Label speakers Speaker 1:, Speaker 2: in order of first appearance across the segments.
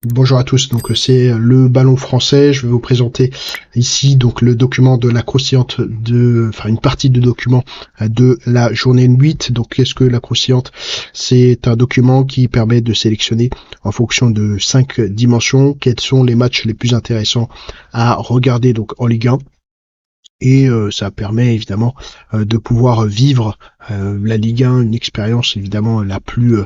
Speaker 1: Bonjour à tous, donc c'est le ballon français. Je vais vous présenter ici donc le document de la croustillante une partie du document de la journée 8. Donc qu'est-ce que la croustillante? C'est un document qui permet de sélectionner en fonction de 5 dimensions quels sont les matchs les plus intéressants à regarder donc en Ligue 1. Et ça permet évidemment de pouvoir vivre la Ligue 1, une expérience évidemment la plus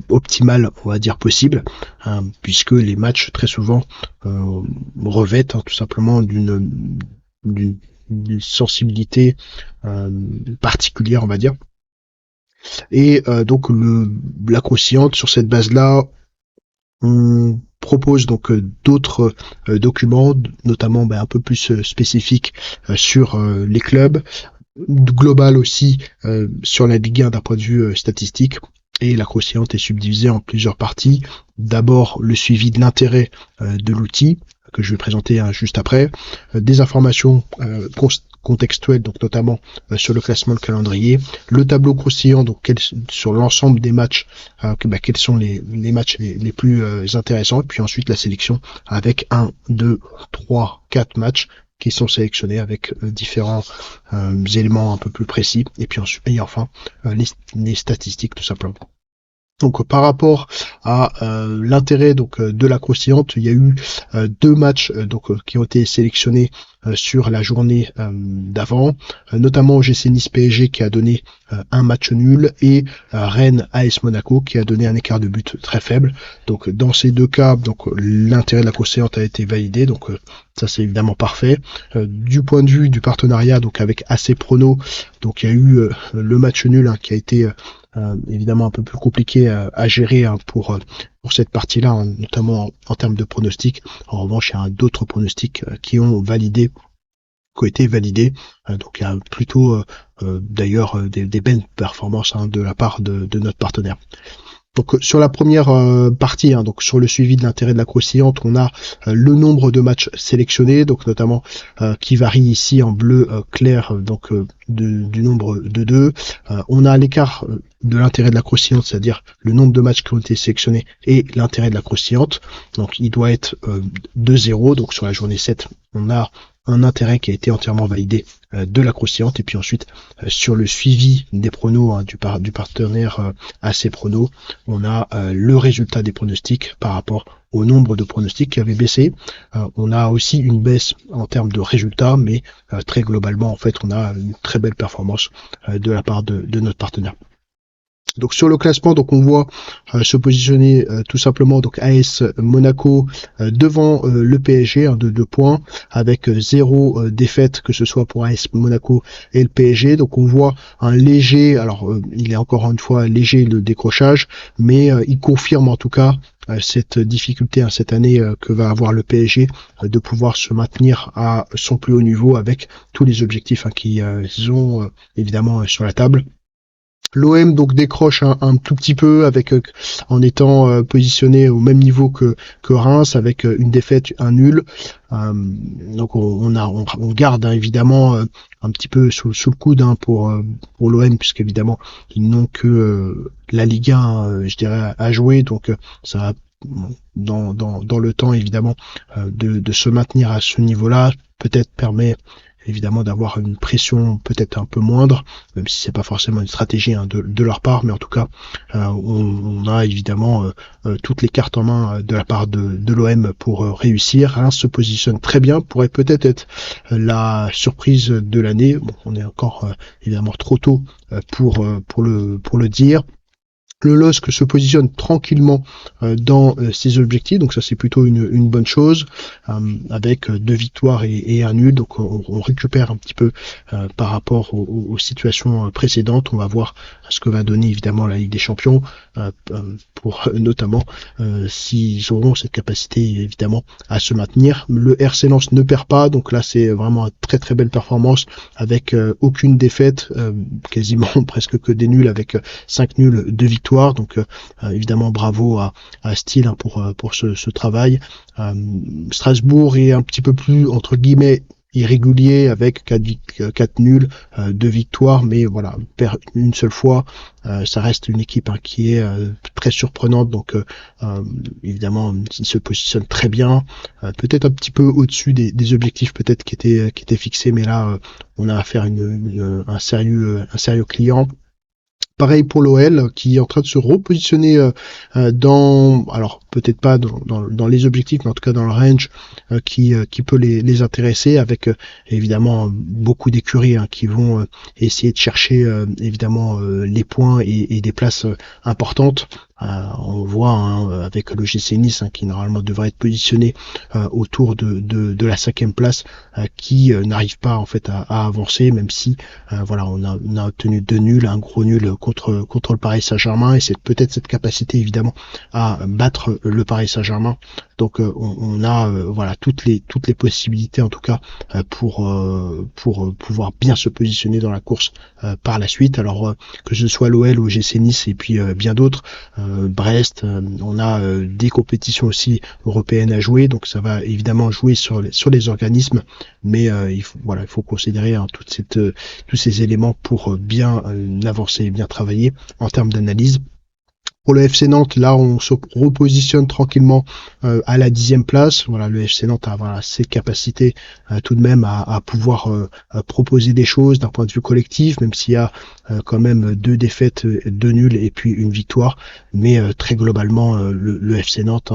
Speaker 1: optimale, on va dire possible, hein, puisque les matchs très souvent revêtent tout simplement d'une sensibilité particulière, on va dire. Et donc la croustillante, sur cette base-là, on propose donc d'autres documents, notamment un peu plus spécifiques sur les clubs, global aussi sur la Ligue 1 d'un point de vue statistique. Et la croustillante est subdivisée en plusieurs parties. D'abord, le suivi de l'intérêt de l'outil, que je vais présenter juste après, des informations contextuelles, donc notamment sur le classement, le calendrier, le tableau croustillant, donc sur l'ensemble des matchs, quels sont les matchs les plus intéressants, et puis ensuite la sélection avec 1, 2, 3, 4 matchs qui sont sélectionnés avec différents éléments un peu plus précis, et puis ensuite, et enfin les statistiques tout simplement. Donc par rapport à l'intérêt donc de la croustillante, il y a eu 2 matchs qui ont été sélectionnés sur la journée d'avant, notamment OGC Nice PSG qui a donné un match nul et Rennes AS Monaco qui a donné un écart de but très faible. Donc dans ces 2 cas, donc l'intérêt de la croustillante a été validé, donc ça c'est évidemment parfait. Du point de vue du partenariat, donc avec AC Prono, donc il y a eu le match nul qui a été évidemment un peu plus compliqué à gérer pour cette partie-là, notamment en termes de pronostics. En revanche, il y a d'autres pronostics qui ont été validés. Donc il y a plutôt d'ailleurs des belles performances de la part de notre partenaire. Donc sur la première partie, donc sur le suivi de l'intérêt de la croustillante, on a le nombre de matchs sélectionnés, donc notamment qui varie ici en bleu clair, donc du nombre de 2. On a l'écart de l'intérêt de la croustillante, c'est-à-dire le nombre de matchs qui ont été sélectionnés et l'intérêt de la croustillante. Donc il doit être de 0, donc sur la journée 7, on a un intérêt qui a été entièrement validé de la croustillante, et puis ensuite sur le suivi des pronos du partenaire AC Prono, on a le résultat des pronostics par rapport au nombre de pronostics qui avait baissé. On a aussi une baisse en termes de résultats, mais très globalement en fait on a une très belle performance de la part de notre partenaire. Donc sur le classement, donc on voit se positionner tout simplement donc AS Monaco devant le PSG de 2 points avec 0 défaite, que ce soit pour AS Monaco et le PSG. Donc on voit un léger, alors il est encore une fois léger le décrochage, mais il confirme en tout cas cette difficulté cette année que va avoir le PSG de pouvoir se maintenir à son plus haut niveau avec tous les objectifs qu'ils ont évidemment sur la table. L'OM donc décroche un tout petit peu avec en étant positionné au même niveau que Reims avec une défaite, un nul. Donc on garde évidemment un petit peu sous le coude pour l'OM, puisqu'évidemment ils n'ont que la Ligue 1 je dirais à jouer, donc ça va dans le temps évidemment de se maintenir à ce niveau-là, peut-être permet évidemment d'avoir une pression peut-être un peu moindre, même si c'est pas forcément une stratégie de leur part, mais en tout cas on a évidemment toutes les cartes en main de la part de l'OM pour réussir. Reims se positionne très bien, pourrait peut-être être la surprise de l'année. Bon, on est encore évidemment trop tôt pour le dire. Le LOSC se positionne tranquillement dans ses objectifs, donc ça c'est plutôt une bonne chose, avec 2 victoires et un nul, donc on récupère un petit peu par rapport aux situations précédentes. On va voir ce que va donner évidemment la Ligue des Champions, pour notamment s'ils auront cette capacité évidemment à se maintenir. Le RC Lens ne perd pas, donc là c'est vraiment une très très belle performance avec aucune défaite, quasiment presque que des nuls, avec 5 nuls, 2 victoires. Donc évidemment bravo à Steele pour ce travail. Strasbourg est un petit peu plus entre guillemets irrégulier avec 4 nuls, 2 victoires, mais voilà, perd une seule fois. Ça reste une équipe qui est très surprenante, donc évidemment il se positionne très bien, peut-être un petit peu au-dessus des objectifs peut-être qui étaient fixés, mais là on a affaire à un sérieux client. Pareil pour l'OL qui est en train de se repositionner dans, alors peut-être pas dans les objectifs, mais en tout cas dans le range qui peut les intéresser, avec évidemment beaucoup d'écuries qui vont essayer de chercher évidemment les points et des places importantes. On voit avec le GC Nice qui normalement devrait être positionné autour de la 5e place, qui n'arrive pas en fait à avancer, même si voilà, on a obtenu 2 nuls, un gros nul contre le Paris Saint-Germain, et c'est peut-être cette capacité évidemment à battre le Paris Saint-Germain. Donc on a voilà toutes les possibilités en tout cas pour pouvoir bien se positionner dans la course par la suite. Alors que ce soit l'OL ou GC Nice et puis bien d'autres, Brest, on a des compétitions aussi européennes à jouer, donc ça va évidemment jouer sur les organismes, mais il faut considérer tous ces éléments pour bien avancer et bien travailler en termes d'analyse. Pour le FC Nantes, là, on se repositionne tranquillement à la 10e place. Voilà, le FC Nantes a ses capacités tout de même à pouvoir proposer des choses d'un point de vue collectif, même s'il y a quand même 2 défaites, 2 nuls et puis une victoire. Mais très globalement, le FC Nantes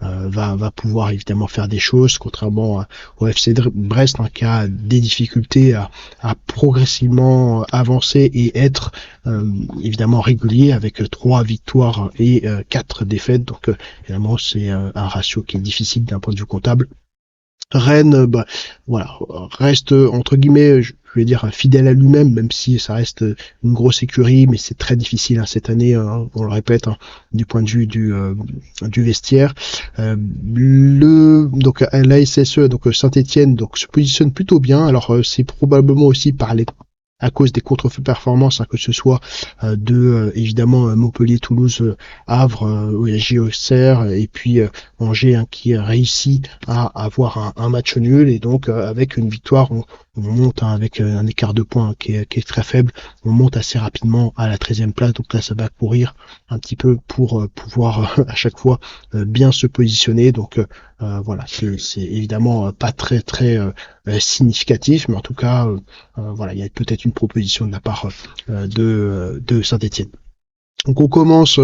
Speaker 1: va pouvoir évidemment faire des choses, contrairement au FC Brest qui a des difficultés à progressivement avancer et être évidemment régulier avec 3 victoires et 4 défaites. Donc évidemment c'est un ratio qui est difficile d'un point de vue comptable. Rennes, voilà, reste entre guillemets, je vais dire fidèle à lui-même, même si ça reste une grosse écurie, mais c'est très difficile cette année, on le répète, du point de vue du vestiaire. Donc la SSE, donc Saint-Étienne, donc se positionne plutôt bien. Alors c'est probablement aussi à cause des contre-performances, que ce soit évidemment Montpellier, Toulouse, Havre, OSG Auxerre, et puis Angers qui réussit à avoir un match nul, et donc avec une victoire on monte avec un écart de points qui est très faible, on monte assez rapidement à la 13e place, donc là ça va courir un petit peu pour pouvoir à chaque fois bien se positionner. Donc voilà, c'est évidemment pas très très significatif, mais en tout cas voilà, il y a peut-être une proposition de la part de Saint-Étienne. Donc on commence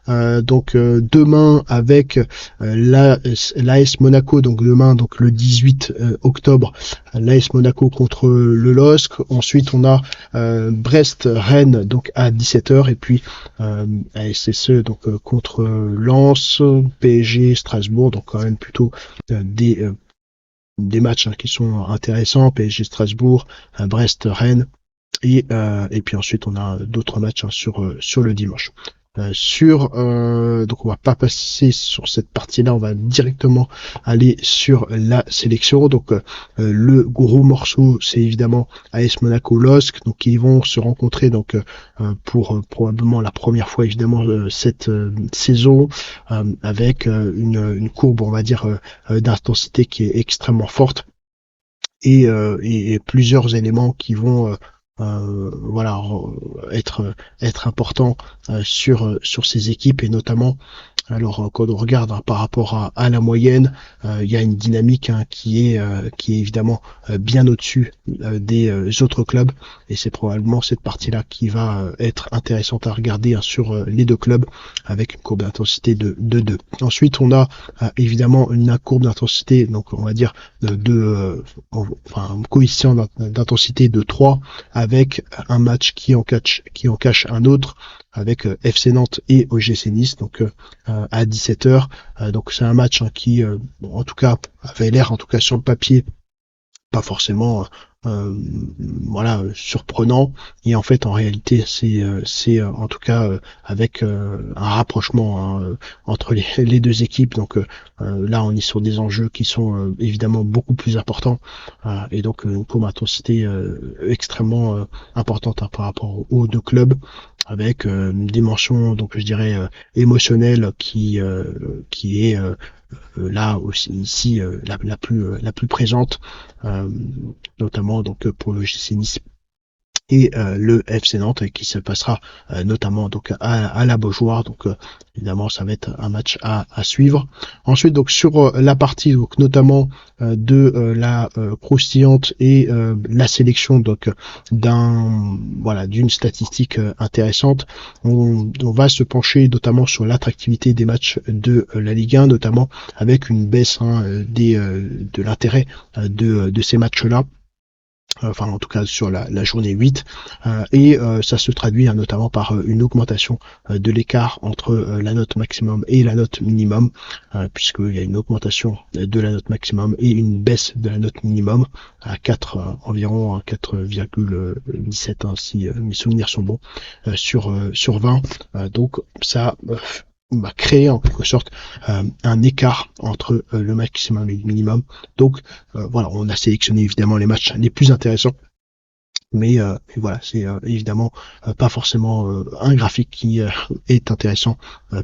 Speaker 1: demain avec l'AS Monaco, donc demain, donc le 18 octobre, l'AS Monaco contre le LOSC. Ensuite on a Brest-Rennes donc à 17h, et puis ASSE donc contre Lens, PSG, Strasbourg, donc quand même plutôt des matchs qui sont intéressants, PSG, Strasbourg, Brest-Rennes. Et puis ensuite on a d'autres matchs sur le dimanche. Donc on va pas passer sur cette partie-là, on va directement aller sur la sélection. Donc le gros morceau, c'est évidemment AS Monaco LOSC, donc ils vont se rencontrer donc pour probablement la première fois évidemment cette saison, avec une courbe, on va dire, d'intensité qui est extrêmement forte, et plusieurs éléments qui vont voilà, être important sur ces équipes, et notamment alors quand on regarde par rapport à la moyenne, il y a une dynamique qui est évidemment bien au-dessus des autres clubs, et c'est probablement cette partie-là qui va être intéressante à regarder sur les 2 clubs, avec une courbe d'intensité de 2. Ensuite on a évidemment une courbe d'intensité, donc on va dire un coefficient d'intensité de 3, avec un match qui en cache un autre, avec FC Nantes et OGC Nice, donc à 17h. Donc c'est un match qui en tout cas avait l'air, en tout cas sur le papier, pas forcément voilà, surprenant, et en fait en réalité c'est en tout cas avec un rapprochement entre les 2 équipes. Donc là on est sur des enjeux qui sont évidemment beaucoup plus importants, et donc une courbe d'intensité extrêmement importante par rapport aux 2 clubs. avec une dimension, donc je dirais émotionnelle qui est là aussi ici la plus présente, notamment donc pour le GC Nice et le FC Nantes qui se passera notamment donc à la Beaujoire. Donc évidemment ça va être un match à suivre. Ensuite donc sur la partie donc notamment de la croustillante et la sélection donc d'une statistique intéressante, on va se pencher notamment sur l'attractivité des matchs de la Ligue 1, notamment avec une baisse de l'intérêt de ces matchs-là, enfin en tout cas sur la journée 8, et ça se traduit notamment par une augmentation de l'écart entre la note maximum et la note minimum, puisqu'il y a une augmentation de la note maximum et une baisse de la note minimum à 4, environ 4,17, si mes souvenirs sont bons, sur 20. Donc ça va créer en quelque sorte un écart entre le maximum et le minimum. Donc voilà, on a sélectionné évidemment les matchs les plus intéressants, mais voilà, c'est évidemment pas forcément un graphique qui est intéressant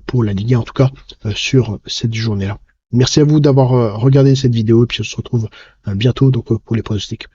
Speaker 1: pour la Ligue 1, en tout cas sur cette journée-là. Merci à vous d'avoir regardé cette vidéo, et puis on se retrouve bientôt donc pour les pronostics.